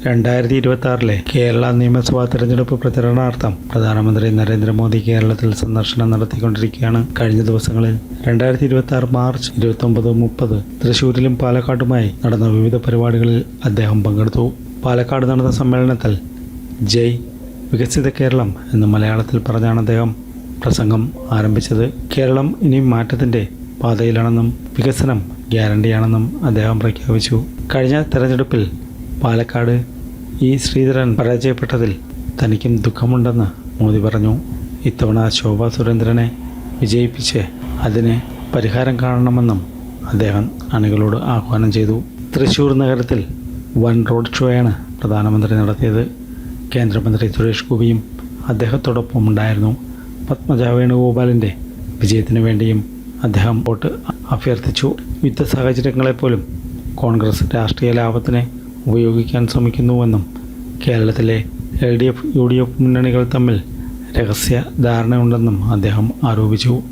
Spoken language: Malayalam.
2026 കേരള നിയമസഭാ തെരഞ്ഞെടുപ്പ് പ്രചരണാർത്ഥം പ്രധാനമന്ത്രി നരേന്ദ്രമോദി കേരളത്തിൽ സന്ദർശനം നടത്തിക്കൊണ്ടിരിക്കുകയാണ്. കഴിഞ്ഞ ദിവസങ്ങളിൽ 2026 മാർച്ച് 29-30 തൃശൂരിലും പാലക്കാടുമായി നടന്ന വിവിധ പരിപാടികളിൽ അദ്ദേഹം പങ്കെടുത്തു. പാലക്കാട് നടന്ന സമ്മേളനത്തിൽ ജയ് വികസിത കേരളം എന്ന് മലയാളത്തിൽ പറഞ്ഞാണ് അദ്ദേഹം പ്രസംഗം ആരംഭിച്ചത്. കേരളം ഇനി മാറ്റത്തിൻ്റെ പാതയിലാണെന്നും വികസനം ഗ്യാരണ്ടിയാണെന്നും അദ്ദേഹം പ്രഖ്യാപിച്ചു. കഴിഞ്ഞ തെരഞ്ഞെടുപ്പിൽ പാലക്കാട് ശ്രീധരൻ പരാജയപ്പെട്ടതിൽ തനിക്കും ദുഃഖമുണ്ടെന്ന് മോദി പറഞ്ഞു. ഇത്തവണ ശോഭാ സുരേന്ദ്രനെ വിജയിപ്പിച്ച് അതിന് പരിഹാരം കാണണമെന്നും അദ്ദേഹം അണികളോട് ആഹ്വാനം ചെയ്തു. തൃശൂർ നഗരത്തിൽ വൻ റോഡ് ഷോയാണ് പ്രധാനമന്ത്രി നടത്തിയത്. കേന്ദ്രമന്ത്രി സുരേഷ് ഗോപിയും അദ്ദേഹത്തോടൊപ്പം ഉണ്ടായിരുന്നു. പത്മജ വേണുഗോപാലിൻ്റെ വിജയത്തിനു വേണ്ടിയും അദ്ദേഹം വോട്ട് അഭ്യർത്ഥിച്ചു. യുദ്ധ സാഹചര്യങ്ങളെപ്പോലും കോൺഗ്രസ് രാഷ്ട്രീയ ലാഭത്തിന് ഉപയോഗിക്കാൻ ശ്രമിക്കുന്നുവെന്നും കേരളത്തിലെ LDF UDF മുന്നണികൾ തമ്മിൽ രഹസ്യ ധാരണയുണ്ടെന്നും അദ്ദേഹം ആരോപിച്ചു.